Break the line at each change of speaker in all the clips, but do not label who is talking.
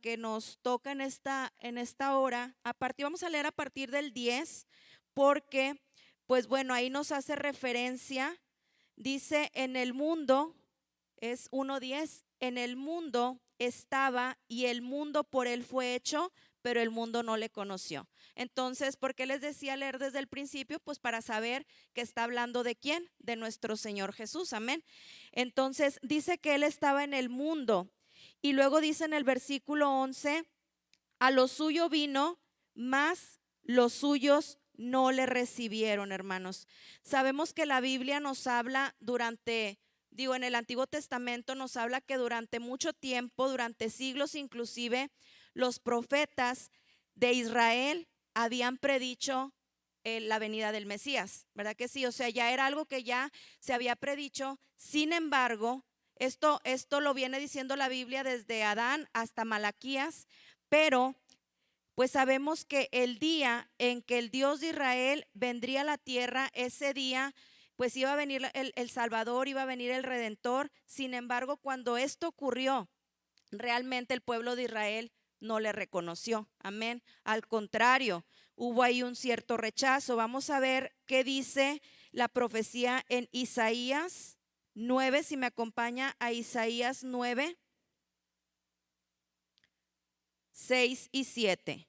que nos toca en esta hora. Vamos a leer a partir del 10, porque, pues bueno, ahí nos hace referencia. Dice, en el mundo, es 1:10, en el mundo estaba y el mundo por él fue hecho, pero el mundo no le conoció. Entonces, ¿por qué les decía leer desde el principio? Pues para saber que está hablando de quién, de nuestro Señor Jesús, amén. Entonces, dice que él estaba en el mundo y luego dice en el versículo 11, a lo suyo vino, mas los suyos no le recibieron, hermanos. Sabemos que la Biblia nos habla en el Antiguo Testamento nos habla que durante mucho tiempo, durante siglos inclusive, los profetas de Israel habían predicho la venida del Mesías, ¿verdad que sí? O sea, ya era algo que ya se había predicho. Sin embargo, esto lo viene diciendo la Biblia desde Adán hasta Malaquías, pero pues sabemos que el día en que el Dios de Israel vendría a la tierra, ese día pues iba a venir el Salvador, iba a venir el Redentor. Sin embargo, cuando esto ocurrió, realmente el pueblo de Israel no le reconoció, amén. Al contrario, hubo ahí un cierto rechazo. Vamos a ver qué dice la profecía en Isaías 9, si me acompaña a Isaías 9, 6 y 7.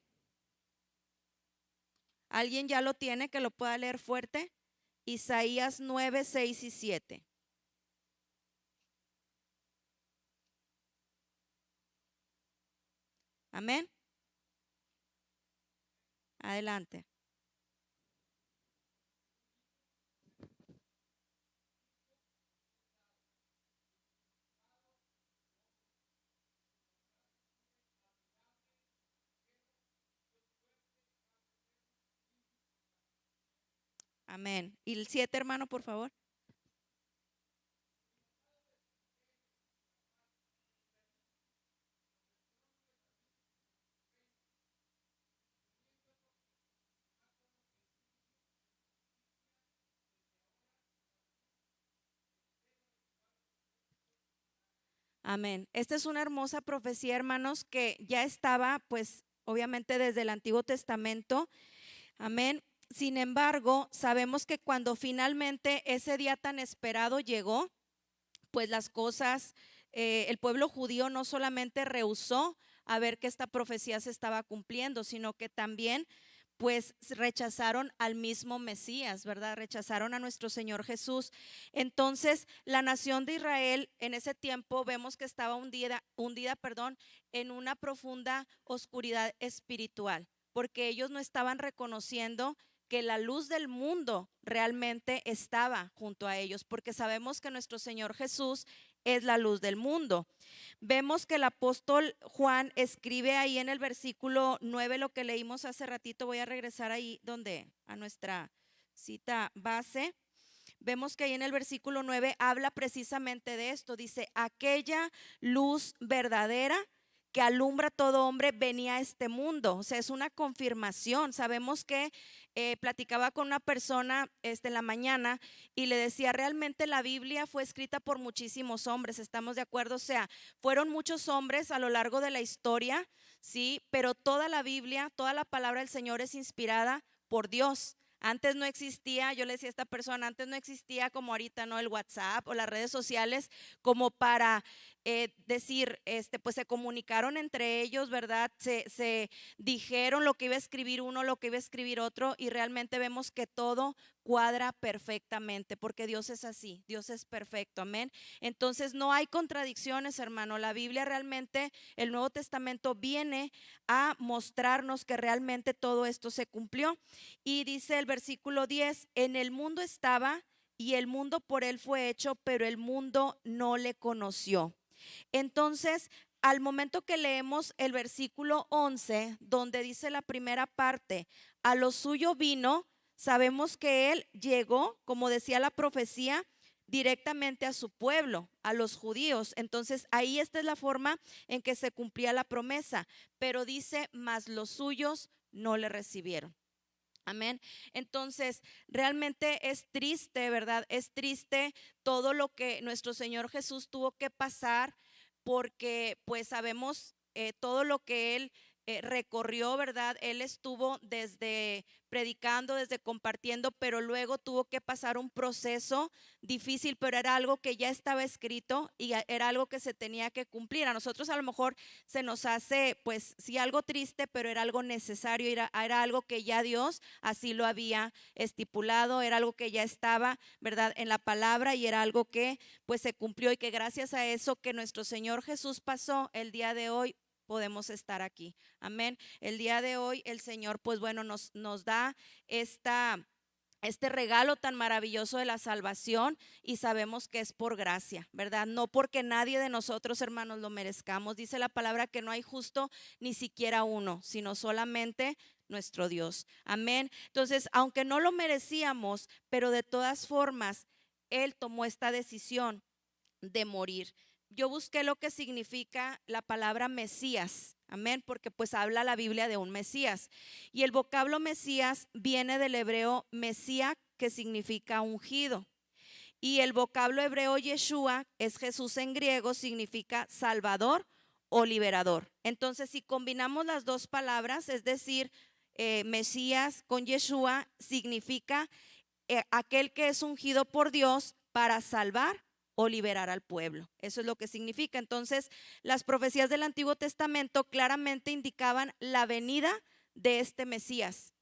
¿Alguien ya lo tiene que lo pueda leer fuerte? Isaías 9, 6 y 7. Amén. Adelante. Amén. ¿Y el 7, hermano, por favor? Amén. Esta es una hermosa profecía, hermanos, que ya estaba, pues, obviamente desde el Antiguo Testamento. Amén. Sin embargo, sabemos que cuando finalmente ese día tan esperado llegó, pues las cosas, el pueblo judío no solamente rehusó a ver que esta profecía se estaba cumpliendo, sino que también pues rechazaron al mismo Mesías, ¿verdad? Rechazaron a nuestro Señor Jesús. Entonces, la nación de Israel en ese tiempo vemos que estaba hundida, en una profunda oscuridad espiritual, porque ellos no estaban reconociendo que la luz del mundo realmente estaba junto a ellos, porque sabemos que nuestro Señor Jesús es la luz del mundo. Vemos que el apóstol Juan escribe ahí en el versículo 9 lo que leímos hace ratito. Voy a regresar ahí a nuestra cita base. Vemos que ahí en el versículo 9 habla precisamente de esto. Dice, aquella luz verdadera que alumbra a todo hombre venía a este mundo. O sea, es una confirmación. Sabemos que platicaba con una persona en la mañana y le decía, realmente la Biblia fue escrita por muchísimos hombres, ¿estamos de acuerdo? O sea, fueron muchos hombres a lo largo de la historia, sí, pero toda la Biblia, toda la palabra del Señor es inspirada por Dios. Antes no existía, yo le decía a esta persona, antes no existía como ahorita, ¿no? El WhatsApp o las redes sociales como para decir, pues se comunicaron entre ellos, ¿verdad? Se dijeron lo que iba a escribir uno, lo que iba a escribir otro, y realmente vemos que todo cuadra perfectamente, porque Dios es así, Dios es perfecto, amén. Entonces no hay contradicciones, hermano. La Biblia realmente, el Nuevo Testamento viene a mostrarnos que realmente todo esto se cumplió. Y dice el versículo 10, en el mundo estaba y el mundo por él fue hecho, pero el mundo no le conoció. Entonces, al momento que leemos el versículo 11, donde dice la primera parte, a lo suyo vino, sabemos que él llegó, como decía la profecía, directamente a su pueblo, a los judíos. Entonces, ahí esta es la forma en que se cumplía la promesa, pero dice, mas los suyos no le recibieron. Amén. Entonces, realmente es triste, ¿verdad? Es triste todo lo que nuestro Señor Jesús tuvo que pasar, porque pues sabemos todo lo que él recorrió, ¿verdad? Él estuvo desde predicando, desde compartiendo, pero luego tuvo que pasar un proceso difícil, pero era algo que ya estaba escrito y era algo que se tenía que cumplir. A nosotros a lo mejor se nos hace, pues sí, algo triste, pero era algo necesario, era algo que ya Dios así lo había estipulado, era algo que ya estaba, ¿verdad?, en la palabra, y era algo que pues se cumplió, y que gracias a eso que nuestro Señor Jesús pasó, el día de hoy podemos estar aquí. Amén. El día de hoy el Señor, pues bueno, nos da este regalo tan maravilloso de la salvación, y sabemos que es por gracia, ¿verdad? No porque nadie de nosotros, hermanos, lo merezcamos. Dice la palabra que no hay justo ni siquiera uno, sino solamente nuestro Dios. Amén. Entonces, aunque no lo merecíamos, pero de todas formas, Él tomó esta decisión de morir. Yo busqué lo que significa la palabra Mesías, amén, porque pues habla la Biblia de un Mesías. Y el vocablo Mesías viene del hebreo Mesía, que significa ungido. Y el vocablo hebreo Yeshua es Jesús en griego, significa salvador o liberador. Entonces, si combinamos las dos palabras, es decir, Mesías con Yeshua, significa aquel que es ungido por Dios para salvar o liberar al pueblo. Eso es lo que significa. Entonces, las profecías del Antiguo Testamento claramente indicaban la venida de este Mesías.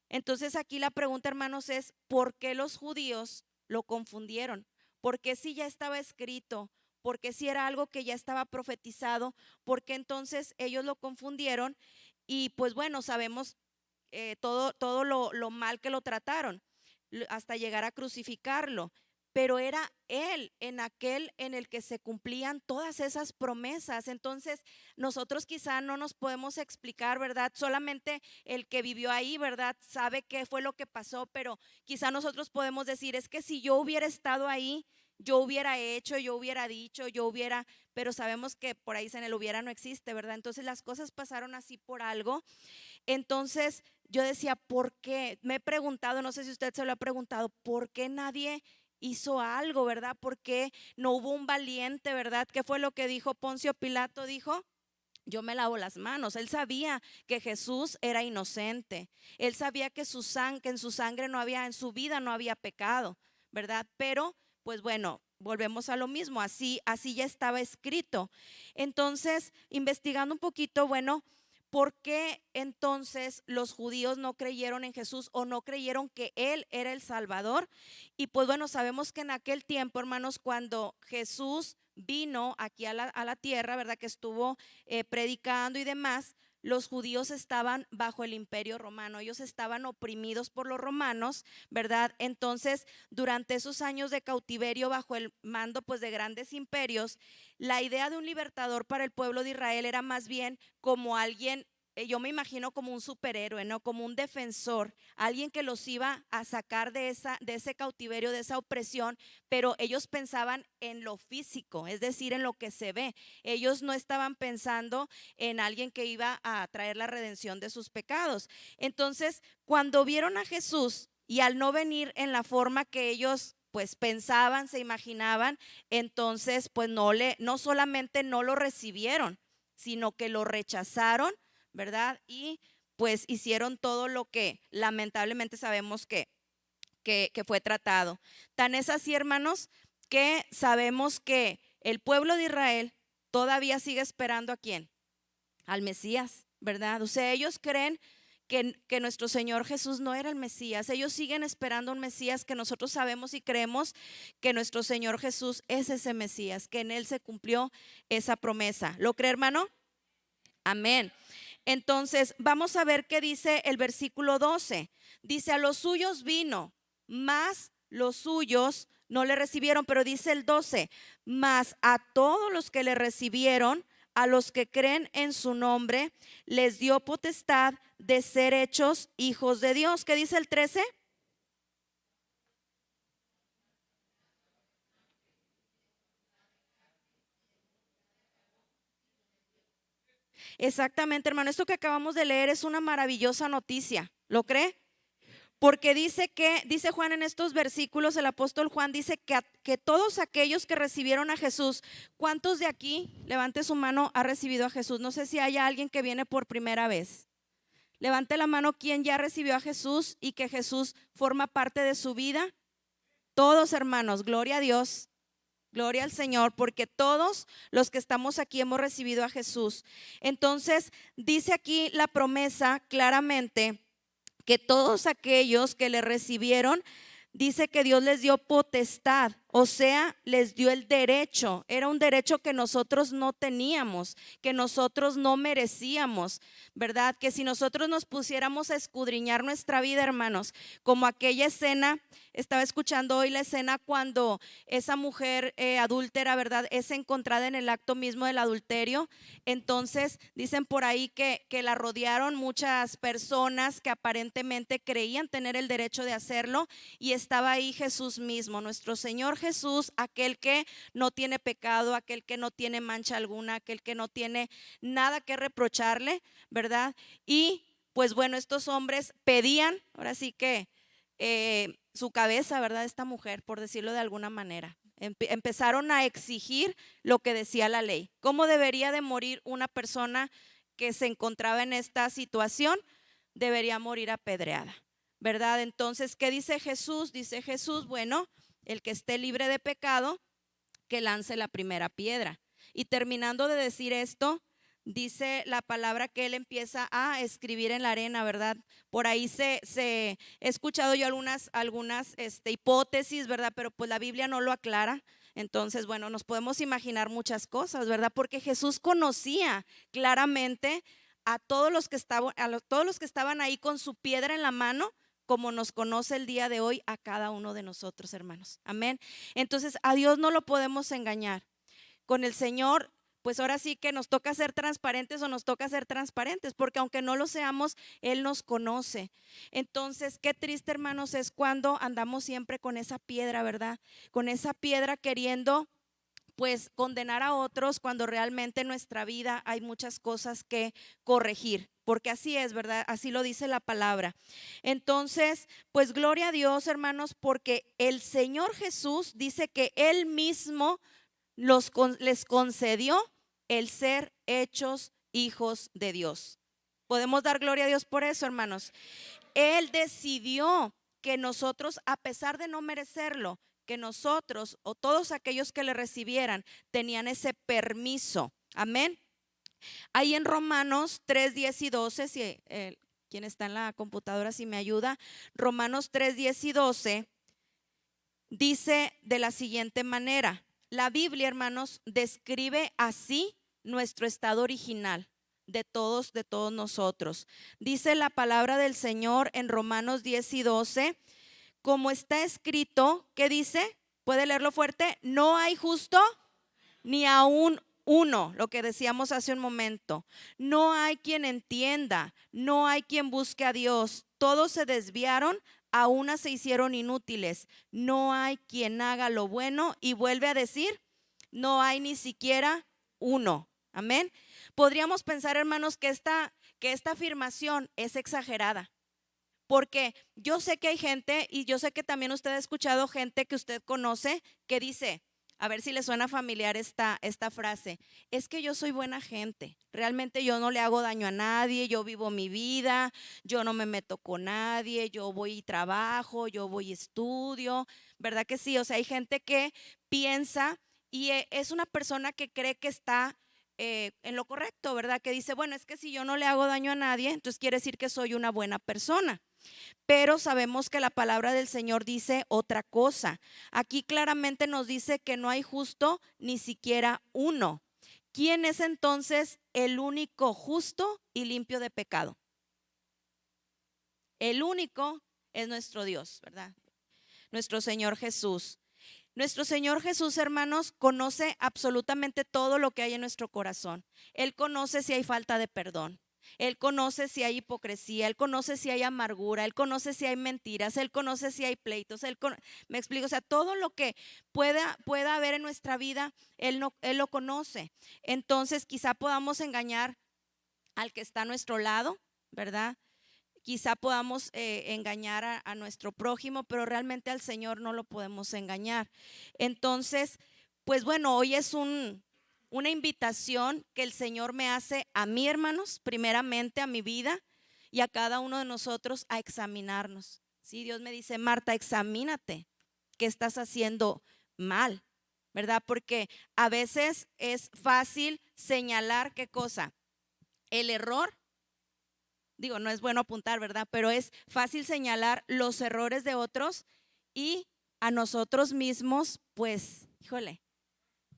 Entonces, aquí la pregunta, hermanos, es ¿por qué los judíos lo confundieron? ¿Por qué si ya estaba escrito? ¿Por qué si era algo que ya estaba profetizado? ¿Por qué entonces ellos lo confundieron? Y pues bueno, sabemos todo lo mal que lo trataron, hasta llegar a crucificarlo. Pero era él en aquel en el que se cumplían todas esas promesas. Entonces nosotros quizá no nos podemos explicar, ¿verdad? Solamente el que vivió ahí, ¿verdad?, sabe qué fue lo que pasó, pero quizá nosotros podemos decir, es que si yo hubiera estado ahí, yo hubiera hecho, yo hubiera dicho, yo hubiera, pero sabemos que por ahí en el hubiera no existe, ¿verdad? Entonces las cosas pasaron así por algo. Entonces yo decía, ¿por qué? Me he preguntado, no sé si usted se lo ha preguntado, ¿por qué nadie hizo algo, verdad? ¿Por qué no hubo un valiente, verdad? ¿Qué fue lo que dijo Poncio Pilato? Dijo, yo me lavo las manos. Él sabía que Jesús era inocente. Él sabía que que en su sangre no había, en su vida no había pecado, ¿verdad? Pero, pues bueno, volvemos a lo mismo. Así ya estaba escrito. Entonces, investigando un poquito, bueno, ¿por qué entonces los judíos no creyeron en Jesús o no creyeron que Él era el Salvador? Y pues bueno, sabemos que en aquel tiempo, hermanos, cuando Jesús vino aquí a la tierra, ¿verdad?, que estuvo predicando y demás, los judíos estaban bajo el imperio romano, ellos estaban oprimidos por los romanos, ¿verdad? Entonces, durante esos años de cautiverio bajo el mando pues de grandes imperios, la idea de un libertador para el pueblo de Israel era más bien como alguien, yo me imagino como un superhéroe, ¿no? Como un defensor, alguien que los iba a sacar de ese cautiverio, de esa opresión, pero ellos pensaban en lo físico, es decir, en lo que se ve. Ellos no estaban pensando en alguien que iba a traer la redención de sus pecados. Entonces, cuando vieron a Jesús y al no venir en la forma que ellos pues pensaban, se imaginaban, entonces pues no solamente no lo recibieron, sino que lo rechazaron, ¿verdad? Y pues hicieron todo lo que lamentablemente sabemos que fue tratado. Tan es así, hermanos, que sabemos que el pueblo de Israel todavía sigue esperando ¿a quién? Al Mesías, ¿verdad? O sea, ellos creen que nuestro Señor Jesús no era el Mesías. Ellos siguen esperando un Mesías, que nosotros sabemos y creemos que nuestro Señor Jesús es ese Mesías, que en Él se cumplió esa promesa. ¿Lo cree, hermano? Amén. Entonces, vamos a ver qué dice el versículo 12. Dice, a los suyos vino, mas los suyos no le recibieron, pero dice el 12, mas a todos los que le recibieron, a los que creen en su nombre, les dio potestad de ser hechos hijos de Dios. ¿Qué dice el 13? Exactamente, hermano. Esto que acabamos de leer es una maravillosa noticia. ¿Lo cree? Porque dice Juan en estos versículos, el apóstol Juan dice que todos aquellos que recibieron a Jesús, ¿cuántos de aquí, levante su mano, ha recibido a Jesús? No sé si hay alguien que viene por primera vez. Levante la mano quien ya recibió a Jesús y que Jesús forma parte de su vida. Todos, hermanos, gloria a Dios, gloria al Señor, porque todos los que estamos aquí hemos recibido a Jesús. Entonces, dice aquí la promesa claramente que todos aquellos que le recibieron, dice que Dios les dio potestad, o sea, les dio el derecho. Era un derecho que nosotros no teníamos, que nosotros no merecíamos, ¿verdad? Que si nosotros nos pusiéramos a escudriñar nuestra vida, hermanos, como aquella escena, estaba escuchando hoy la escena cuando esa mujer adúltera, ¿verdad?, es encontrada en el acto mismo del adulterio. Entonces dicen por ahí que la rodearon muchas personas que aparentemente creían tener el derecho de hacerlo, y estaba ahí Jesús mismo, nuestro Señor Jesús, aquel que no tiene pecado, aquel que no tiene mancha alguna, aquel que no tiene nada que reprocharle, ¿verdad? Y pues bueno, estos hombres pedían, ahora sí que su cabeza, ¿verdad? Esta mujer, por decirlo de alguna manera. Empezaron a exigir lo que decía la ley. ¿Cómo debería de morir una persona que se encontraba en esta situación? Debería morir apedreada, ¿verdad? Entonces, ¿qué dice Jesús? Dice Jesús, bueno, el que esté libre de pecado, que lance la primera piedra. Y terminando de decir esto, dice la palabra que él empieza a escribir en la arena, ¿verdad? Por ahí he escuchado yo algunas hipótesis, ¿verdad? Pero pues la Biblia no lo aclara. Entonces, bueno, nos podemos imaginar muchas cosas, ¿verdad? Porque Jesús conocía claramente a todos los que estaban ahí con su piedra en la mano, como nos conoce el día de hoy a cada uno de nosotros, hermanos. Amén. Entonces, a Dios no lo podemos engañar. Con el Señor, pues ahora sí que nos toca ser transparentes o nos toca ser transparentes, porque aunque no lo seamos, Él nos conoce. Entonces, qué triste, hermanos, es cuando andamos siempre con esa piedra, ¿verdad? Con esa piedra queriendo pues condenar a otros, cuando realmente en nuestra vida hay muchas cosas que corregir, porque así es, ¿verdad? Así lo dice la palabra. Entonces, pues gloria a Dios, hermanos, porque el Señor Jesús dice que Él mismo les concedió el ser hechos hijos de Dios. Podemos dar gloria a Dios por eso, hermanos. Él decidió que nosotros, a pesar de no merecerlo, que nosotros o todos aquellos que le recibieran tenían ese permiso. Amén. Ahí en Romanos 3, 10 y 12, si quien está en la computadora, si me ayuda, Romanos 3, 10 y 12 dice de la siguiente manera. La Biblia, hermanos, describe así nuestro estado original de todos nosotros. Dice la palabra del Señor en Romanos 10 y 12, como está escrito, ¿qué dice? ¿Puede leerlo fuerte? No hay justo ni aún uno, lo que decíamos hace un momento. No hay quien entienda, no hay quien busque a Dios. Todos se desviaron, a una se hicieron inútiles. No hay quien haga lo bueno, y vuelve a decir, no hay ni siquiera uno. Amén. Podríamos pensar, hermanos, que esta afirmación es exagerada. Porque yo sé que hay gente, y yo sé que también usted ha escuchado gente que usted conoce, que dice, a ver si le suena familiar esta frase, es que yo soy buena gente, realmente yo no le hago daño a nadie, yo vivo mi vida, yo no me meto con nadie, yo voy y trabajo, yo voy y estudio, ¿verdad que sí? O sea, hay gente que piensa y es una persona que cree que está en lo correcto, ¿verdad? Que dice, bueno, es que si yo no le hago daño a nadie, entonces quiere decir que soy una buena persona. Pero sabemos que la palabra del Señor dice otra cosa. Aquí claramente nos dice que no hay justo ni siquiera uno. ¿Quién es entonces el único justo y limpio de pecado? El único es nuestro Dios, ¿verdad? Nuestro Señor Jesús. Nuestro Señor Jesús, hermanos, conoce absolutamente todo lo que hay en nuestro corazón. Él conoce si hay falta de perdón. Él conoce si hay hipocresía, Él conoce si hay amargura, Él conoce si hay mentiras, Él conoce si hay pleitos, me explico, o sea, todo lo que pueda haber en nuestra vida, Él lo conoce. Entonces quizá podamos engañar al que está a nuestro lado, ¿verdad? quizá podamos engañar a nuestro prójimo, pero realmente al Señor no lo podemos engañar. Entonces, pues bueno, hoy es una invitación que el Señor me hace a mí, hermanos, primeramente a mi vida y a cada uno de nosotros a examinarnos. Sí, Dios me dice: Marta, examínate, ¿qué estás haciendo mal? ¿Verdad? Porque a veces es fácil señalar qué cosa, el error. Digo, no es bueno apuntar, ¿verdad? Pero es fácil señalar los errores de otros y a nosotros mismos, pues, híjole,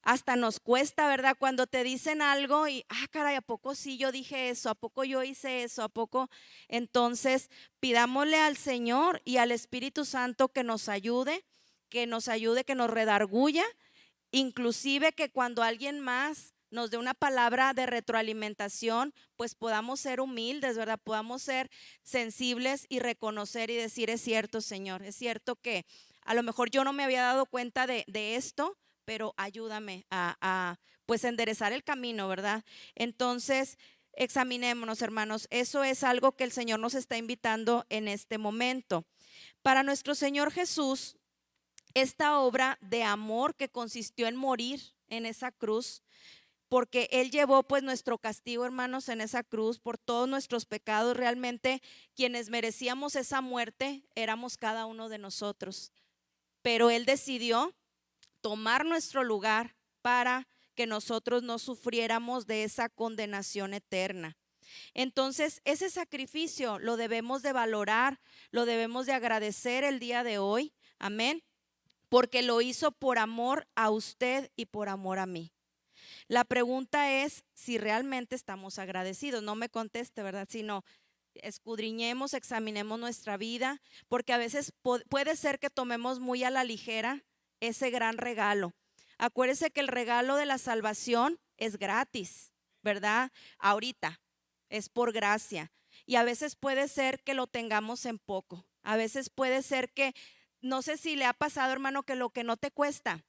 hasta nos cuesta, ¿verdad? Cuando te dicen algo y, caray, ¿a poco sí yo dije eso? ¿A poco yo hice eso? ¿A poco? Entonces, pidámosle al Señor y al Espíritu Santo que nos ayude, que nos redarguya, inclusive que cuando alguien más nos dé una palabra de retroalimentación, pues podamos ser humildes, ¿verdad? Podamos ser sensibles y reconocer y decir: es cierto, Señor, es cierto que a lo mejor yo no me había dado cuenta de esto, pero ayúdame pues enderezar el camino, ¿verdad? Entonces, examinémonos, hermanos. Eso es algo que el Señor nos está invitando en este momento. Para nuestro Señor Jesús, esta obra de amor que consistió en morir en esa cruz, porque Él llevó pues nuestro castigo, hermanos, en esa cruz por todos nuestros pecados. Realmente quienes merecíamos esa muerte éramos cada uno de nosotros, pero Él decidió tomar nuestro lugar para que nosotros no sufriéramos de esa condenación eterna. Entonces, ese sacrificio lo debemos de valorar, lo debemos de agradecer el día de hoy. Amén. Porque lo hizo por amor a usted y por amor a mí. La pregunta es si realmente estamos agradecidos. No me conteste, ¿verdad? Sino escudriñemos, examinemos nuestra vida, porque a veces puede ser que tomemos muy a la ligera ese gran regalo. Acuérdese que el regalo de la salvación es gratis, ¿verdad? Ahorita es por gracia. Y a veces puede ser que lo tengamos en poco. A veces puede ser que, no sé si le ha pasado, hermano, que lo que no te cuesta,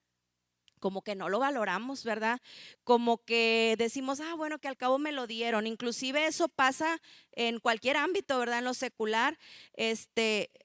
como que no lo valoramos, ¿verdad? Como que decimos: bueno, que al cabo me lo dieron. Inclusive eso pasa en cualquier ámbito, ¿verdad? En lo secular,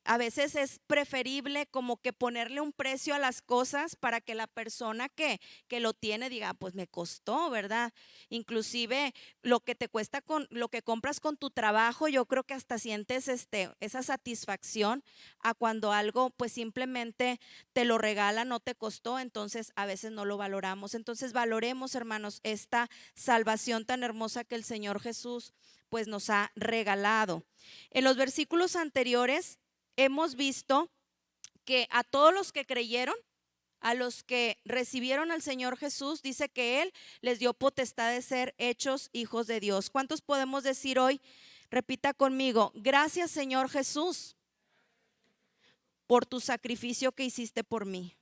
a veces es preferible como que ponerle un precio a las cosas para que la persona que lo tiene diga: pues me costó, ¿verdad? Inclusive lo que te cuesta con lo que compras con tu trabajo, yo creo que hasta sientes esa satisfacción a cuando algo pues simplemente te lo regala, no te costó. Entonces a veces no lo valoramos. Entonces valoremos, hermanos, esta salvación tan hermosa que el Señor Jesús pues nos ha regalado. En los versículos anteriores hemos visto que a todos los que creyeron, a los que recibieron al Señor Jesús, dice que Él les dio potestad de ser hechos hijos de Dios. ¿Cuántos podemos decir hoy? Repita conmigo: gracias, Señor Jesús, por tu sacrificio que hiciste por mí.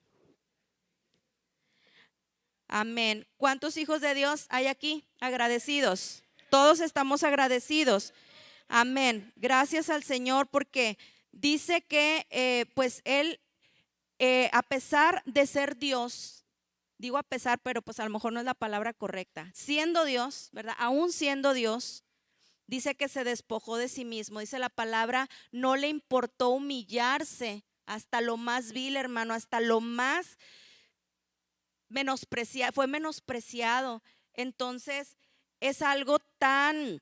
Amén. ¿Cuántos hijos de Dios hay aquí agradecidos? Todos estamos agradecidos. Amén. Gracias al Señor, porque dice que pues Él, a pesar de ser Dios, digo a pesar, pero pues a lo mejor no es la palabra correcta, siendo Dios, ¿verdad? Aún siendo Dios, dice que se despojó de sí mismo. Dice la palabra: no le importó humillarse hasta lo más vil, hermano, hasta lo más menospreciado, fue menospreciado. Entonces es algo tan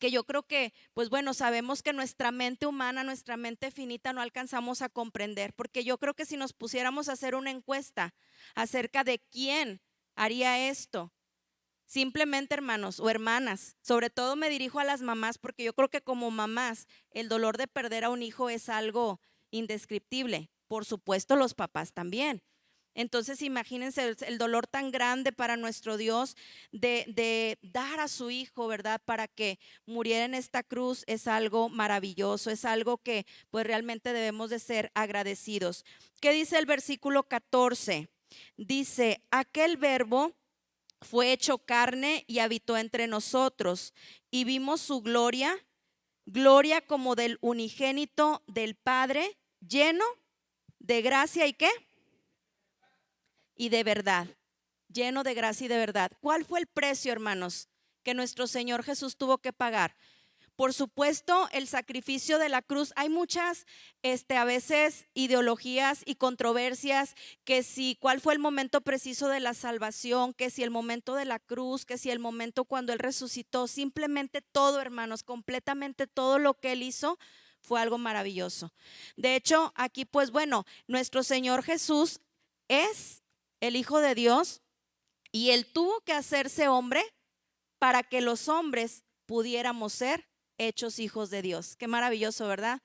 que yo creo que, pues bueno, sabemos que nuestra mente humana, nuestra mente finita no alcanzamos a comprender, porque yo creo que si nos pusiéramos a hacer una encuesta acerca de quién haría esto, simplemente, hermanos o hermanas, sobre todo me dirijo a las mamás, porque yo creo que como mamás el dolor de perder a un hijo es algo indescriptible. Por supuesto, los papás también. Entonces imagínense el dolor tan grande para nuestro Dios de dar a su hijo, ¿verdad? Para que muriera en esta cruz. Es algo maravilloso, es algo que pues realmente debemos de ser agradecidos. ¿Qué dice el versículo 14? Dice: aquel verbo fue hecho carne y habitó entre nosotros, y vimos su gloria, gloria como del unigénito del Padre, lleno de gracia y ¿qué? Y de verdad, lleno de gracia y de verdad. ¿Cuál fue el precio, hermanos, que nuestro Señor Jesús tuvo que pagar? Por supuesto, el sacrificio de la cruz, hay muchas a veces ideologías y controversias, que si cuál fue el momento preciso de la salvación, que si el momento de la cruz, que si el momento cuando Él resucitó. Simplemente todo, hermanos, completamente todo lo que Él hizo fue algo maravilloso. De hecho, aquí pues bueno, nuestro Señor Jesús es el Hijo de Dios y Él tuvo que hacerse hombre para que los hombres pudiéramos ser hechos hijos de Dios. Qué maravilloso, ¿verdad?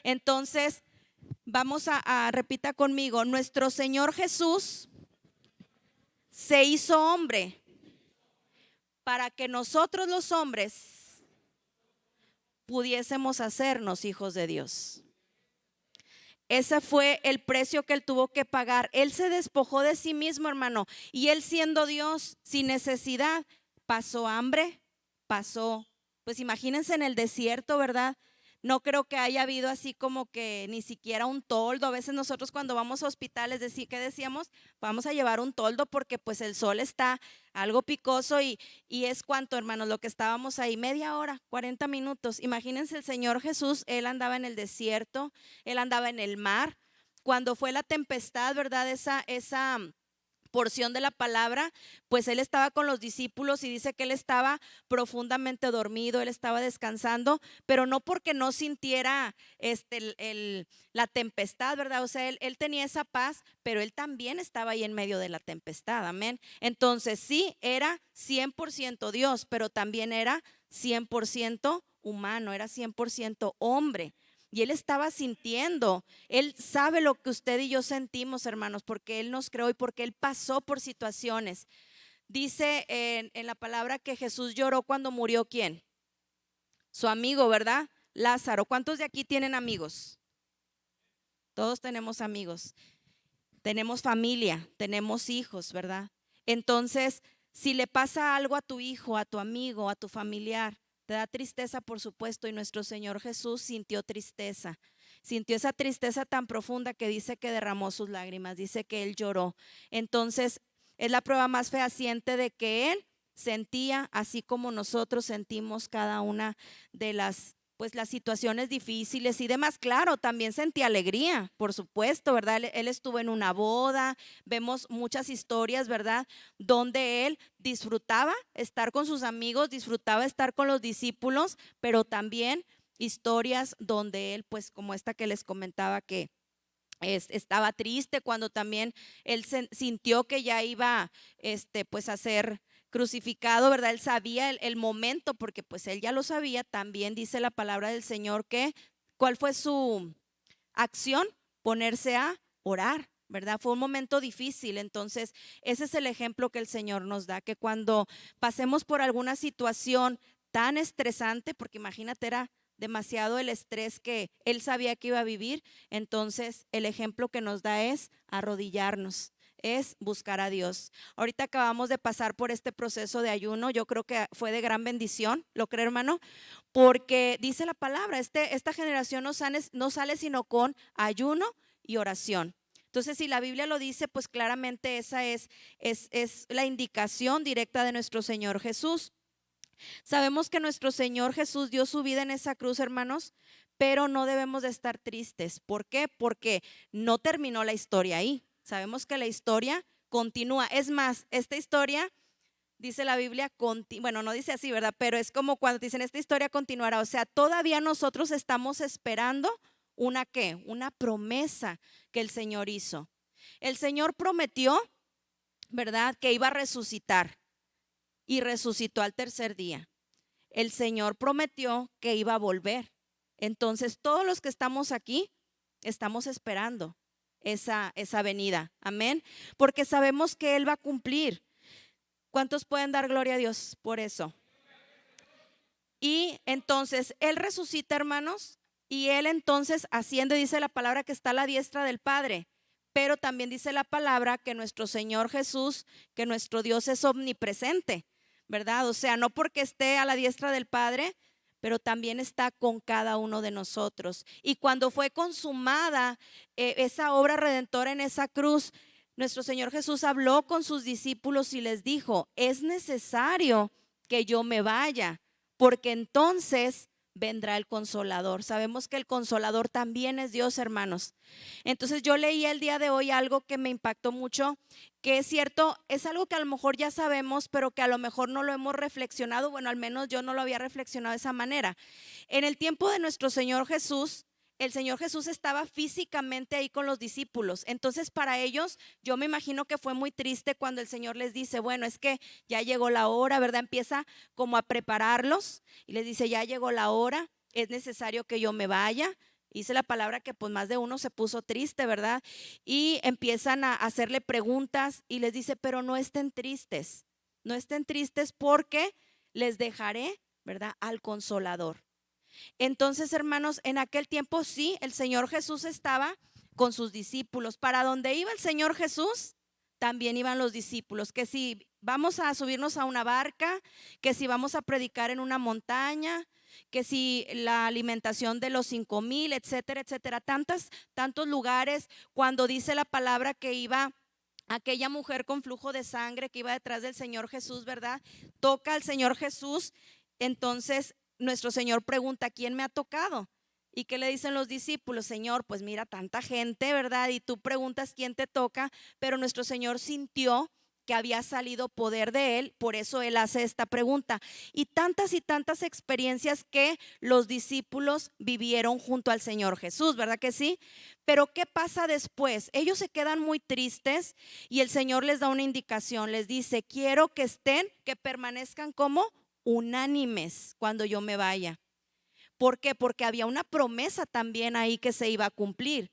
Entonces, vamos repita conmigo, nuestro Señor Jesús se hizo hombre para que nosotros los hombres pudiésemos hacernos hijos de Dios. Ese fue el precio que Él tuvo que pagar. Él se despojó de sí mismo, hermano, y Él, siendo Dios, sin necesidad, pasó hambre, pasó, pues imagínense en el desierto, ¿verdad? No creo que haya habido así como que ni siquiera un toldo. A veces nosotros cuando vamos a hospitales, ¿qué decíamos? Vamos a llevar un toldo porque pues el sol está algo picoso y es cuánto, hermanos, lo que estábamos ahí, media hora, 40 minutos. Imagínense el Señor Jesús, Él andaba en el desierto, Él andaba en el mar. Cuando fue la tempestad, ¿verdad? Esa porción de la palabra, pues Él estaba con los discípulos y dice que Él estaba profundamente dormido, Él estaba descansando, pero no porque no sintiera la tempestad, ¿verdad? O sea, él tenía esa paz, pero Él también estaba ahí en medio de la tempestad, amén. Entonces sí, era 100% Dios, pero también era 100% humano, era 100% hombre. Y Él estaba sintiendo, Él sabe lo que usted y yo sentimos, hermanos, porque Él nos creó y porque Él pasó por situaciones. Dice en la palabra que Jesús lloró cuando murió, ¿quién? Su amigo, ¿verdad? Lázaro. ¿Cuántos de aquí tienen amigos? Todos tenemos amigos, tenemos familia, tenemos hijos, ¿verdad? Entonces, si le pasa algo a tu hijo, a tu amigo, a tu familiar, te da tristeza, por supuesto, y nuestro Señor Jesús sintió tristeza. Sintió esa tristeza tan profunda que dice que derramó sus lágrimas, dice que Él lloró. Entonces, es la prueba más fehaciente de que Él sentía así como nosotros sentimos cada una de las situaciones difíciles y demás. Claro, también sentí alegría, por supuesto, ¿verdad? Él estuvo en una boda, vemos muchas historias, ¿verdad? Donde él disfrutaba estar con sus amigos, disfrutaba estar con los discípulos, pero también historias donde él, pues como esta que les comentaba, que estaba triste, cuando también él sintió que ya iba pues a ser crucificado, ¿verdad? Él sabía el momento, porque pues él ya lo sabía. También dice la palabra del Señor que, ¿cuál fue su acción? Ponerse a orar, ¿verdad? Fue un momento difícil. Entonces, ese es el ejemplo que el Señor nos da, que cuando pasemos por alguna situación tan estresante, porque imagínate, era demasiado el estrés que él sabía que iba a vivir, entonces el ejemplo que nos da es arrodillarnos, es buscar a Dios. Ahorita acabamos de pasar por este proceso de ayuno, yo creo que fue de gran bendición, ¿lo cree, hermano? Porque dice la palabra, esta generación no sale sino con ayuno y oración. Entonces, si la Biblia lo dice, pues claramente esa es la indicación directa de nuestro Señor Jesús. Sabemos que nuestro Señor Jesús dio su vida en esa cruz, hermanos, pero no debemos de estar tristes. ¿Por qué? Porque no terminó la historia ahí. Sabemos que la historia continúa. Es más, esta historia, dice la Biblia, bueno, no dice así, ¿verdad? Pero es como cuando dicen, esta historia continuará. O sea, todavía nosotros estamos esperando una promesa que el Señor hizo. El Señor prometió, ¿verdad?, que iba a resucitar. Y resucitó al tercer día. El Señor prometió que iba a volver. Entonces, todos los que estamos aquí estamos esperando esa venida. Amén. Porque sabemos que Él va a cumplir. ¿Cuántos pueden dar gloria a Dios por eso? Y entonces Él resucita, hermanos, y Él entonces asciende, dice la palabra que está a la diestra del Padre. Pero también dice la palabra que nuestro Señor Jesús, que nuestro Dios es omnipresente, ¿verdad? O sea, no porque esté a la diestra del Padre, pero también está con cada uno de nosotros. Y cuando fue consumada esa obra redentora en esa cruz, nuestro Señor Jesús habló con sus discípulos y les dijo, es necesario que yo me vaya, porque entonces vendrá el Consolador. Sabemos que el Consolador también es Dios, hermanos. Entonces yo leí el día de hoy algo que me impactó mucho, que es cierto, es algo que a lo mejor ya sabemos, pero que a lo mejor no lo hemos reflexionado. Bueno, al menos yo no lo había reflexionado de esa manera. En el tiempo de nuestro Señor Jesús, el Señor Jesús estaba físicamente ahí con los discípulos. Entonces para ellos, yo me imagino que fue muy triste cuando el Señor les dice, bueno, es que ya llegó la hora, ¿verdad? Empieza como a prepararlos y les dice, ya llegó la hora, es necesario que yo me vaya. Dice la palabra que pues más de uno se puso triste, ¿verdad? Y empiezan a hacerle preguntas y les dice, pero no estén tristes, no estén tristes porque les dejaré, ¿verdad? Al Consolador. Entonces, hermanos, en aquel tiempo sí, el Señor Jesús estaba con sus discípulos. Para donde iba el Señor Jesús, también iban los discípulos. Que si vamos a subirnos a una barca, que si vamos a predicar en una montaña, que si la alimentación de los 5,000, etcétera, etcétera. Tantos lugares. Cuando dice la palabra que iba aquella mujer con flujo de sangre que iba detrás del Señor Jesús, ¿verdad? Toca al Señor Jesús. Entonces nuestro Señor pregunta, ¿quién me ha tocado? ¿Y qué le dicen los discípulos? Señor, pues mira, tanta gente, ¿verdad? Y tú preguntas quién te toca, pero nuestro Señor sintió que había salido poder de él, por eso él hace esta pregunta. Y tantas experiencias que los discípulos vivieron junto al Señor Jesús, ¿verdad que sí? Pero ¿qué pasa después? Ellos se quedan muy tristes y el Señor les da una indicación, les dice, quiero que estén, que permanezcan como unánimes cuando yo me vaya. ¿Por qué? Porque había una promesa también ahí que se iba a cumplir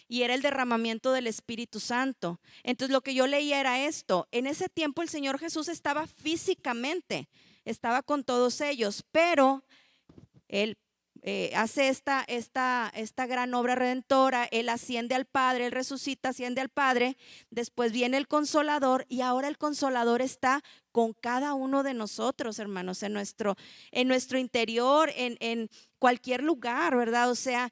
y era el derramamiento del Espíritu Santo. Entonces lo que yo leía era esto: en ese tiempo el Señor Jesús estaba físicamente, estaba con todos ellos, pero Él hace esta gran obra redentora, Él asciende al Padre, Él resucita, asciende al Padre, después viene el Consolador y ahora el Consolador está con cada uno de nosotros, hermanos, en nuestro interior, en cualquier lugar, ¿verdad? O sea,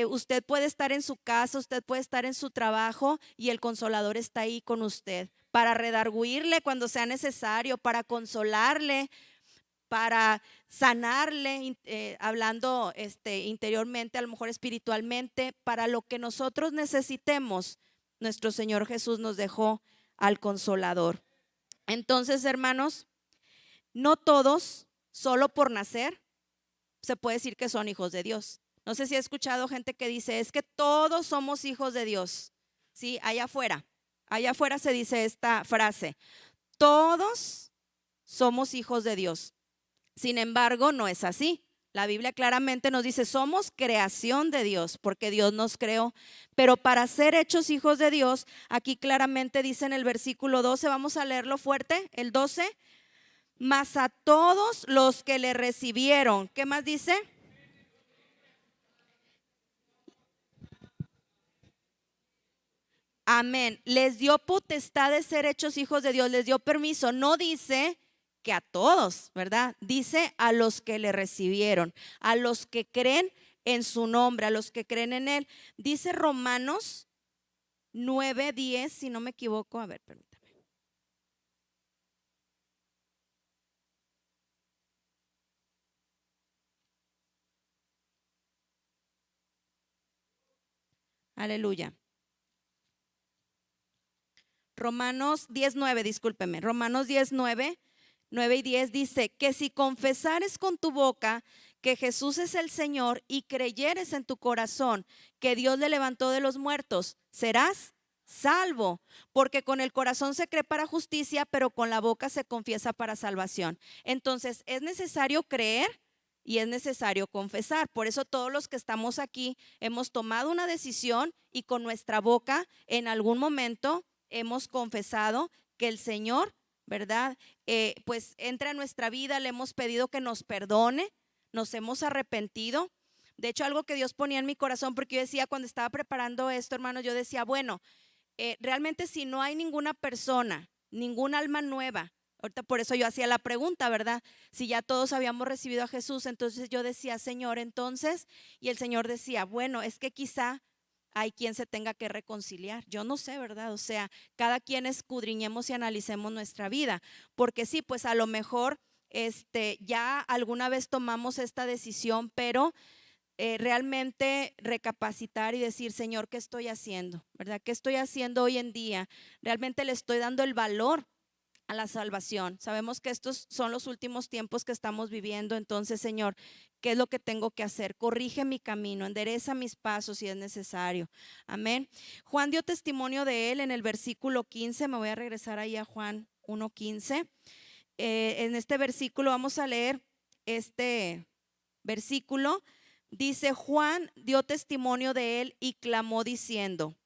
usted puede estar en su casa, usted puede estar en su trabajo y el Consolador está ahí con usted para redarguirle cuando sea necesario, para consolarle, para sanarle, hablando interiormente, a lo mejor espiritualmente, para lo que nosotros necesitemos. Nuestro Señor Jesús nos dejó al Consolador. Entonces, hermanos, no todos, solo por nacer, se puede decir que son hijos de Dios. No sé si he escuchado gente que dice, es que todos somos hijos de Dios. Sí, allá afuera se dice esta frase, todos somos hijos de Dios. Sin embargo, no es así. La Biblia claramente nos dice, somos creación de Dios, porque Dios nos creó. Pero para ser hechos hijos de Dios, aquí claramente dice en el versículo 12, vamos a leerlo fuerte, el 12, mas a todos los que le recibieron, ¿qué más dice? Amén. Les dio potestad de ser hechos hijos de Dios, les dio permiso. No dice que a todos, ¿verdad? Dice a los que le recibieron, a los que creen en su nombre, a los que creen en él. Dice Romanos 9:10, si no me equivoco. A ver, permítame. Aleluya. Romanos 10:9, discúlpeme. Romanos 10:9, 9 y 10 dice que si confesares con tu boca que Jesús es el Señor y creyeres en tu corazón que Dios le levantó de los muertos, serás salvo, porque con el corazón se cree para justicia, pero con la boca se confiesa para salvación. Entonces es necesario creer y es necesario confesar. Por eso todos los que estamos aquí hemos tomado una decisión y con nuestra boca en algún momento hemos confesado que el Señor, ¿verdad? Pues entra en nuestra vida, le hemos pedido que nos perdone, nos hemos arrepentido. De hecho, algo que Dios ponía en mi corazón, porque yo decía cuando estaba preparando esto, hermanos, yo decía, bueno, realmente si no hay ninguna persona, ningún alma nueva, ahorita por eso yo hacía la pregunta, ¿verdad? Si ya todos habíamos recibido a Jesús, entonces yo decía, Señor, entonces, y el Señor decía, bueno, es que quizá hay quien se tenga que reconciliar. Yo no sé, ¿verdad? O sea, cada quien escudriñemos y analicemos nuestra vida, porque sí, pues a lo mejor ya alguna vez tomamos esta decisión, pero realmente recapacitar y decir, Señor, ¿qué estoy haciendo? ¿Verdad? ¿Qué estoy haciendo hoy en día? ¿Realmente le estoy dando el valor a la salvación? Sabemos que estos son los últimos tiempos que estamos viviendo. Entonces, Señor, ¿qué es lo que tengo que hacer? Corrige mi camino, endereza mis pasos si es necesario. Amén. Juan dio testimonio de él en el versículo 15. Me voy a regresar ahí a Juan 1:15. En este versículo vamos a leer este versículo. Dice: Juan dio testimonio de él y clamó diciendo: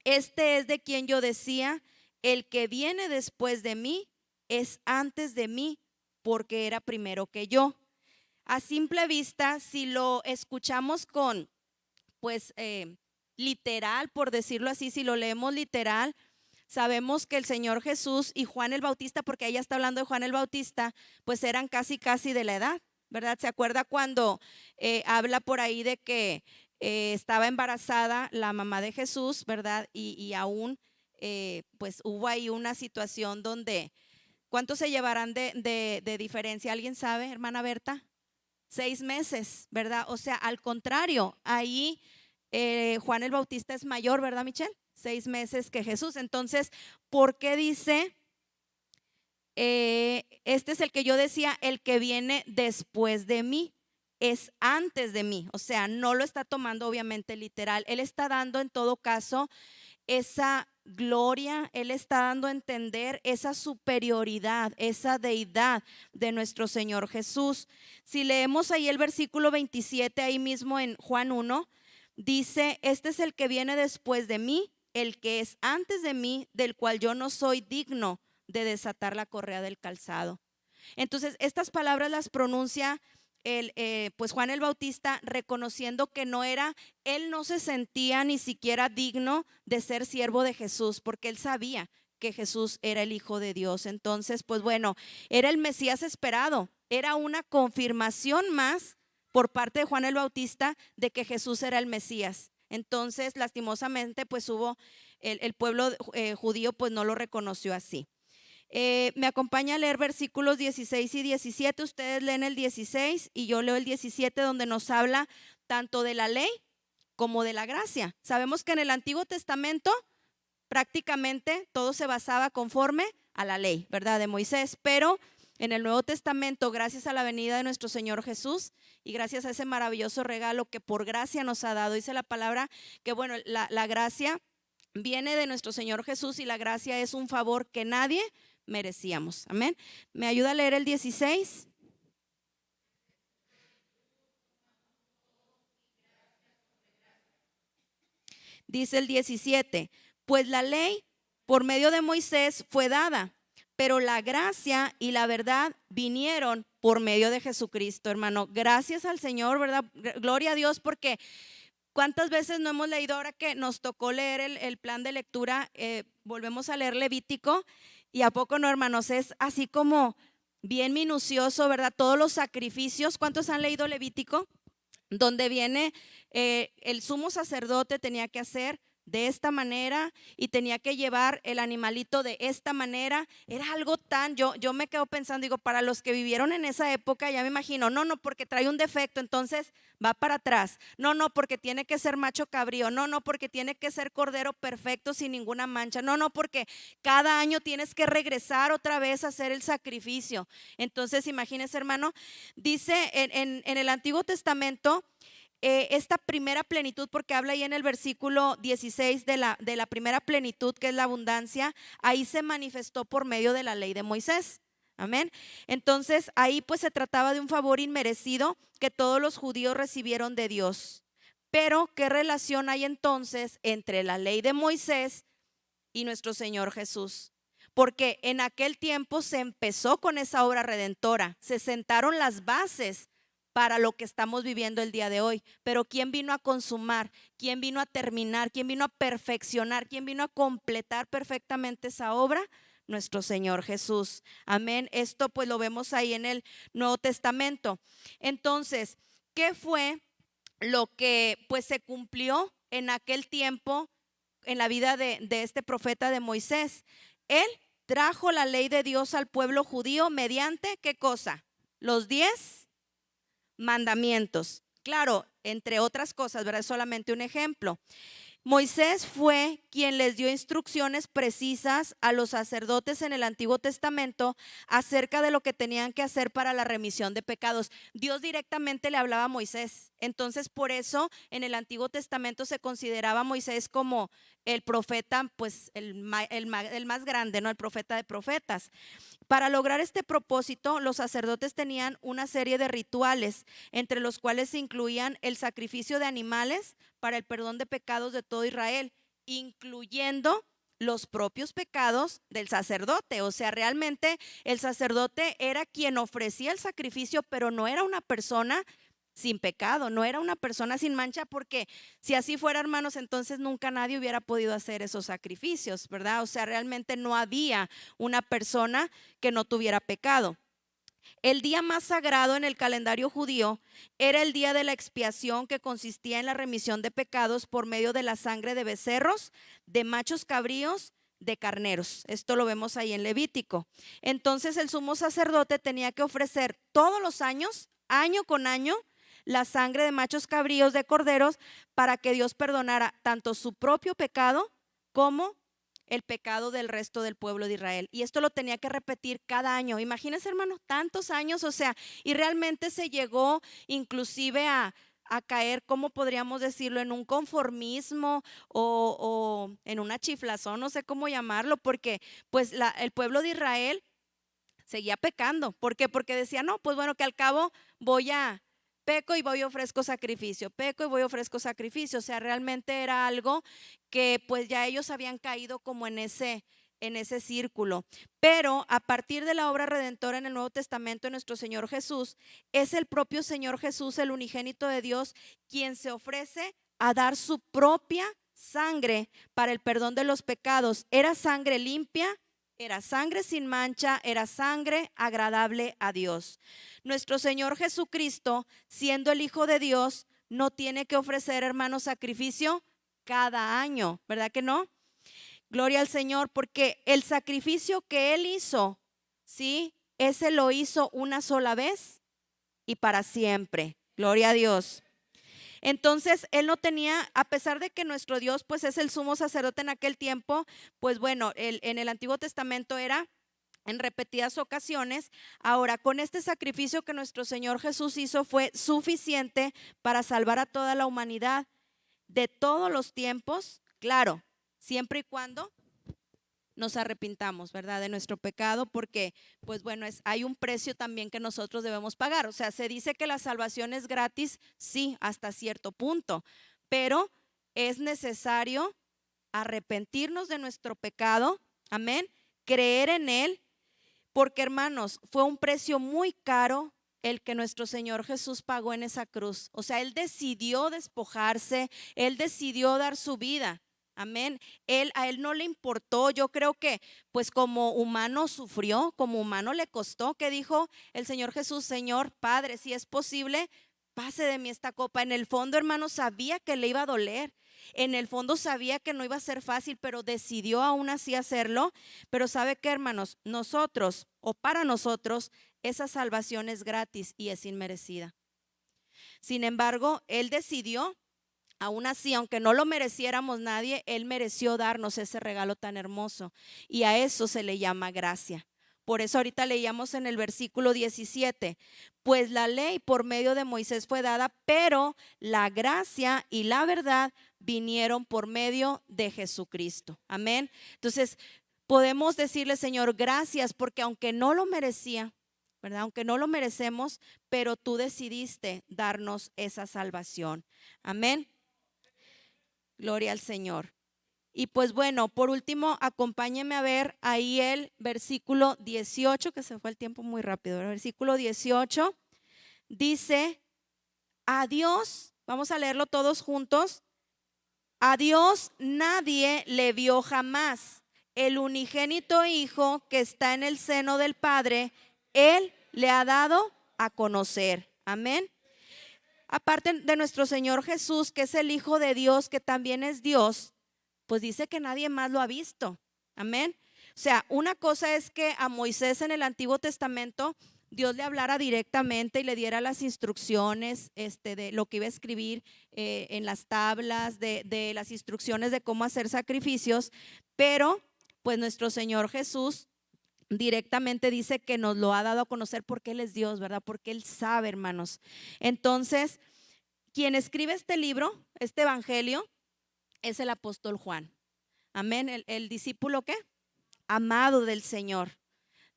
este es de quien yo decía, el que viene después de mí es antes de mí, porque era primero que yo. A simple vista, si lo escuchamos con, pues, literal, por decirlo así, si lo leemos literal, sabemos que el Señor Jesús y Juan el Bautista, porque ella está hablando de Juan el Bautista, pues eran casi de la edad, ¿verdad? ¿Se acuerda cuando habla por ahí de que estaba embarazada la mamá de Jesús, ¿verdad? Y aún, pues hubo ahí una situación donde, ¿cuántos se llevarán de diferencia? ¿Alguien sabe, hermana Berta? 6 meses, ¿verdad? O sea, al contrario, ahí Juan el Bautista es mayor, ¿verdad, Michelle? 6 meses que Jesús. Entonces, ¿por qué dice, este es el que yo decía, el que viene después de mí? Es antes de mí. O sea, no lo está tomando obviamente literal. Él está dando en todo caso esa gloria, él está dando a entender esa superioridad, esa deidad de nuestro Señor Jesús. Si leemos ahí el versículo 27, ahí mismo en Juan 1, dice: este es el que viene después de mí, el que es antes de mí, del cual yo no soy digno de desatar la correa del calzado. Entonces, estas palabras las pronuncia pues Juan el Bautista, reconociendo que no era, él no se sentía ni siquiera digno de ser siervo de Jesús, porque él sabía que Jesús era el Hijo de Dios. Entonces, pues bueno, era el Mesías esperado, era una confirmación más por parte de Juan el Bautista de que Jesús era el Mesías. Entonces, lastimosamente, pues hubo el pueblo judío, pues no lo reconoció así. Me acompaña a leer versículos 16 y 17. Ustedes leen el 16 y yo leo el 17, donde nos habla tanto de la ley como de la gracia. Sabemos que en el Antiguo Testamento prácticamente todo se basaba conforme a la ley, ¿verdad? De Moisés, pero en el Nuevo Testamento, gracias a la venida de nuestro Señor Jesús y gracias a ese maravilloso regalo que por gracia nos ha dado, dice la palabra que, bueno, la gracia viene de nuestro Señor Jesús y la gracia es un favor que nadie merecíamos. Amén. ¿Me ayuda a leer el 16? Dice el 17: pues la ley por medio de Moisés fue dada, pero la gracia y la verdad vinieron por medio de Jesucristo, hermano. Gracias al Señor, ¿verdad? Gloria a Dios, porque ¿cuántas veces no hemos leído ahora que nos tocó leer el plan de lectura? Volvemos a leer Levítico y a poco no, hermanos, es así como bien minucioso, ¿verdad? Todos los sacrificios. ¿Cuántos han leído Levítico? Donde viene el sumo sacerdote tenía que hacer de esta manera y tenía que llevar el animalito de esta manera. Era algo tan, yo me quedo pensando, digo, para los que vivieron en esa época, ya me imagino, no, porque trae un defecto, entonces va para atrás. No, porque tiene que ser macho cabrío. No, porque tiene que ser cordero perfecto sin ninguna mancha. No, porque cada año tienes que regresar otra vez a hacer el sacrificio. Entonces, imagínese, hermano, dice en el Antiguo Testamento, esta primera plenitud, porque habla ahí en el versículo 16 de la primera plenitud, que es la abundancia, ahí se manifestó por medio de la ley de Moisés. Amén. Entonces ahí pues se trataba de un favor inmerecido que todos los judíos recibieron de Dios. Pero ¿qué relación hay entonces entre la ley de Moisés y nuestro Señor Jesús? Porque en aquel tiempo se empezó con esa obra redentora, se sentaron las bases para lo que estamos viviendo el día de hoy. Pero ¿quién vino a consumar? ¿Quién vino a terminar? ¿Quién vino a perfeccionar? ¿Quién vino a completar perfectamente esa obra? Nuestro Señor Jesús. Amén. Esto pues lo vemos ahí en el Nuevo Testamento. Entonces, ¿qué fue lo que pues se cumplió en aquel tiempo en la vida de este profeta de Moisés? Él trajo la ley de Dios al pueblo judío mediante, ¿qué cosa? Los 10 mandamientos. Claro, entre otras cosas, ¿verdad? Es solamente un ejemplo. Moisés fue quien les dio instrucciones precisas a los sacerdotes en el Antiguo Testamento acerca de lo que tenían que hacer para la remisión de pecados. Dios directamente le hablaba a Moisés. Entonces, por eso en el Antiguo Testamento se consideraba a Moisés como el profeta, pues el más grande, ¿no? El profeta de profetas. Para lograr este propósito, los sacerdotes tenían una serie de rituales, entre los cuales se incluían el sacrificio de animales para el perdón de pecados de todo Israel, incluyendo los propios pecados del sacerdote. O sea, realmente el sacerdote era quien ofrecía el sacrificio, pero no era una persona sin pecado, no era una persona sin mancha, porque si así fuera, hermanos, entonces nunca nadie hubiera podido hacer esos sacrificios, ¿verdad? O sea, realmente no había una persona que no tuviera pecado. El día más sagrado en el calendario judío era el día de la expiación, que consistía en la remisión de pecados por medio de la sangre de becerros, de machos cabríos, de carneros. Esto lo vemos ahí en Levítico. Entonces el sumo sacerdote tenía que ofrecer todos los años, año con año, la sangre de machos cabríos, de corderos, para que Dios perdonara tanto su propio pecado como el pecado del resto del pueblo de Israel. Y esto lo tenía que repetir cada año. Imagínense, hermanos, tantos años, o sea, y realmente se llegó inclusive a caer, ¿cómo podríamos decirlo?, en un conformismo o en una chiflazón, no sé cómo llamarlo, porque pues el pueblo de Israel seguía pecando. ¿Por qué? Porque decía, no, pues bueno, que al cabo peco y voy y ofrezco sacrificio, peco y voy y ofrezco sacrificio. O sea, realmente era algo que pues ya ellos habían caído como en ese círculo. Pero a partir de la obra redentora en el Nuevo Testamento de nuestro Señor Jesús, es el propio Señor Jesús, el unigénito de Dios, quien se ofrece a dar su propia sangre para el perdón de los pecados. Era sangre limpia, era sangre sin mancha, era sangre agradable a Dios. Nuestro Señor Jesucristo, siendo el Hijo de Dios, no tiene que ofrecer, hermanos, sacrificio cada año, ¿verdad que no? Gloria al Señor, porque el sacrificio que Él hizo, ¿sí? Ese lo hizo una sola vez y para siempre. Gloria a Dios. Entonces él no tenía, a pesar de que nuestro Dios pues es el sumo sacerdote en aquel tiempo, pues bueno, en el Antiguo Testamento era en repetidas ocasiones. Ahora, con este sacrificio que nuestro Señor Jesús hizo, fue suficiente para salvar a toda la humanidad de todos los tiempos, claro, siempre y cuando nos arrepintamos, ¿verdad?, de nuestro pecado, porque pues bueno, hay un precio también que nosotros debemos pagar. O sea, se dice que la salvación es gratis, sí, hasta cierto punto, pero es necesario arrepentirnos de nuestro pecado, amén, creer en Él, porque, hermanos, fue un precio muy caro el que nuestro Señor Jesús pagó en esa cruz. O sea, Él decidió despojarse, Él decidió dar su vida. Amén. A él no le importó. Yo creo que pues como humano sufrió, como humano le costó. Que dijo el Señor Jesús: Señor, Padre, si es posible, pase de mí esta copa. En el fondo, hermano, sabía que le iba a doler. En el fondo sabía que no iba a ser fácil, pero decidió aún así hacerlo. Pero ¿sabe qué, hermanos? Nosotros, o para nosotros, esa salvación es gratis y es inmerecida. Sin embargo, Él decidió, aún así, aunque no lo mereciéramos nadie, Él mereció darnos ese regalo tan hermoso, y a eso se le llama gracia. Por eso ahorita leíamos en el versículo 17, pues la ley por medio de Moisés fue dada, pero la gracia y la verdad vinieron por medio de Jesucristo. Amén. Entonces podemos decirle: Señor, gracias, porque aunque no lo merecía, ¿verdad?, aunque no lo merecemos, pero tú decidiste darnos esa salvación. Amén. Gloria al Señor. Y pues bueno, por último, acompáñenme a ver ahí el versículo 18, que se fue el tiempo muy rápido. El versículo 18 dice: a Dios, vamos a leerlo todos juntos, a Dios nadie le vio jamás. El unigénito Hijo que está en el seno del Padre, Él le ha dado a conocer. Amén. Aparte de nuestro Señor Jesús, que es el Hijo de Dios, que también es Dios, pues dice que nadie más lo ha visto. Amén. sea, una cosa es que a Moisés en el Antiguo Testamento Dios le hablara directamente y le diera las instrucciones de lo que iba a escribir en las tablas, de las instrucciones de cómo hacer sacrificios, pero pues nuestro Señor Jesús directamente dice que nos lo ha dado a conocer porque Él es Dios, ¿verdad? Porque Él sabe, hermanos. Entonces, quien escribe este libro, este evangelio, es el apóstol Juan. Amén. El discípulo, ¿qué? Amado del Señor.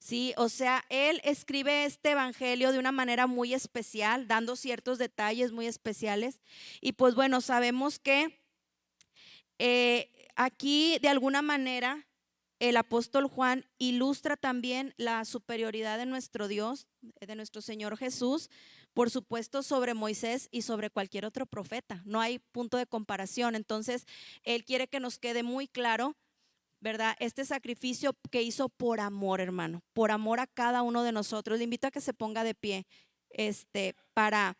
Sí, o sea, él escribe este evangelio de una manera muy especial, dando ciertos detalles muy especiales. Y pues bueno, sabemos que aquí de alguna manera el apóstol Juan ilustra también la superioridad de nuestro Dios, de nuestro Señor Jesús, por supuesto sobre Moisés y sobre cualquier otro profeta. No hay punto de comparación. Entonces, él quiere que nos quede muy claro, ¿verdad? Este sacrificio que hizo por amor, hermano, por amor a cada uno de nosotros. Le invito a que se ponga de pie, para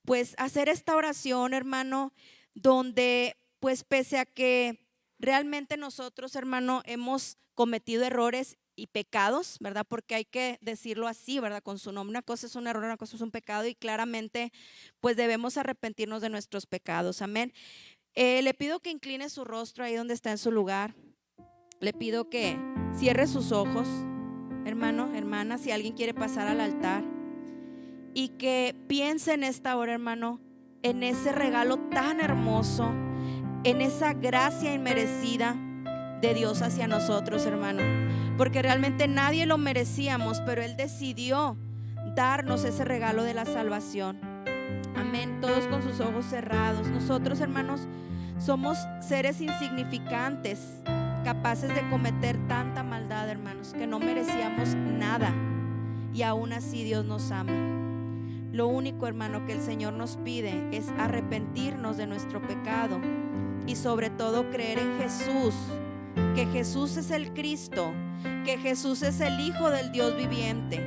pues hacer esta oración, hermano, donde pues pese a que realmente nosotros, hermano, hemos cometido errores y pecados, ¿verdad? Porque hay que decirlo así, ¿verdad? Con su nombre. Una cosa es un error, una cosa es un pecado y claramente pues debemos arrepentirnos de nuestros pecados. Amén. Le pido que incline su rostro ahí donde está en su lugar. Le pido que cierre sus ojos, hermano, hermana, si alguien quiere pasar al altar, y que piense en esta hora, hermano, en ese regalo tan hermoso, en esa gracia inmerecida de Dios hacia nosotros, hermano, porque realmente nadie lo merecíamos, pero Él decidió darnos ese regalo de la salvación. Amén. Todos con sus ojos cerrados. Nosotros, hermanos, somos seres insignificantes, capaces de cometer tanta maldad, hermanos, que no merecíamos nada, y aún así Dios nos ama. Lo único, hermano, que el Señor nos pide es arrepentirnos de nuestro pecado y sobre todo creer en Jesús, que Jesús es el Cristo, que Jesús es el Hijo del Dios viviente.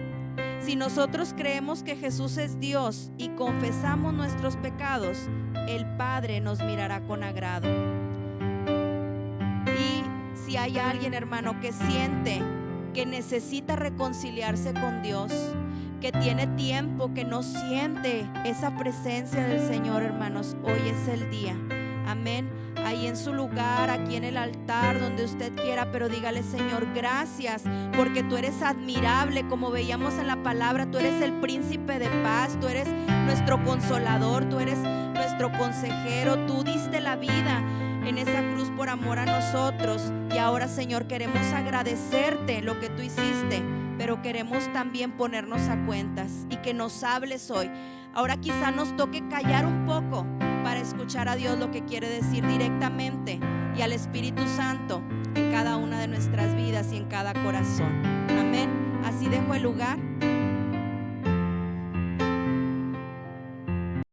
Si nosotros creemos que Jesús es Dios y confesamos nuestros pecados, el Padre nos mirará con agrado. Y si hay alguien, hermano, que siente que necesita reconciliarse con Dios, que tiene tiempo que no siente esa presencia del Señor, hermanos, hoy es el día. Amén. Ahí en su lugar, aquí en el altar, donde usted quiera, pero dígale: Señor, gracias, porque tú eres admirable, como veíamos en la palabra. Tú eres el príncipe de paz, tú eres nuestro consolador, tú eres nuestro consejero. Tú diste la vida en esa cruz por amor a nosotros, y ahora, Señor, queremos agradecerte lo que tú hiciste, pero queremos también ponernos a cuentas y que nos hables hoy. Ahora quizá nos toque callar un poco para escuchar a Dios lo que quiere decir directamente, y al Espíritu Santo en cada una de nuestras vidas y en cada corazón. Amén. Así dejo el lugar.